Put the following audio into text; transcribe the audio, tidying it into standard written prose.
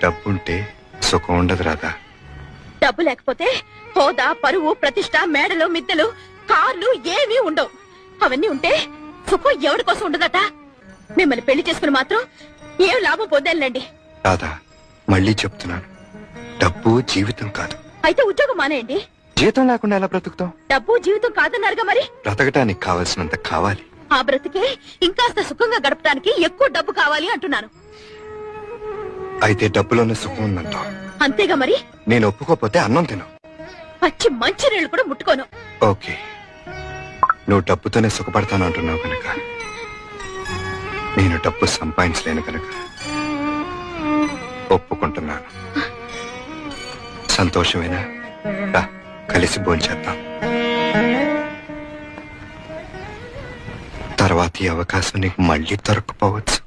డబ్బుంటే సుఖం ఉండదు రాధా. డబ్బు లేకపోతే హోదా, పరువు, ప్రతిష్ట, మేడలు, మిద్దెలు, కార్లు ఏమీ ఉండవు. అవన్నీ ఉంటే సుఖం ఎవరి కోసం ఉండదట. మిమ్మల్ని పెళ్లి చేసుకుని మాత్రం ఏం లాభం పొందాలండి. రాధా, మళ్ళీ చెప్తున్నాను, డబ్బు జీవితం కాదు. అయితే ఉద్యోగం మానేయండి. జీతం లేకుండా ఎలా బ్రతుకుతాం? డబ్బు జీవితం కాదన్నారుగా మరి. బ్రతకటానికి కావాల్సినంత కావాలి. ఆ బ్రతికే ఇంకాస్త సుఖంగా గడపడానికి ఎక్కువ డబ్బు కావాలి అంటున్నాను. అయితే డబ్బులోనే సుఖం ఉందంటావు. అంతేగా మరి. నేను ఒప్పుకోపోతే అన్నం తిను. పచ్చి మంచి నీళ్లు కూడా ముట్టుకోను. ఓకే, నువ్వు డబ్బుతోనే సుఖపడతాను అంటున్నావు కనుక, నేను డబ్బు సంపాదించలేను కనుక ఒప్పుకుంటున్నాను. సంతోషమేనా? రా, కలిసి భోంచేద్దాం. తర్వాత ఈ అవకాశం నీకు మళ్ళీ దొరకపోవచ్చు.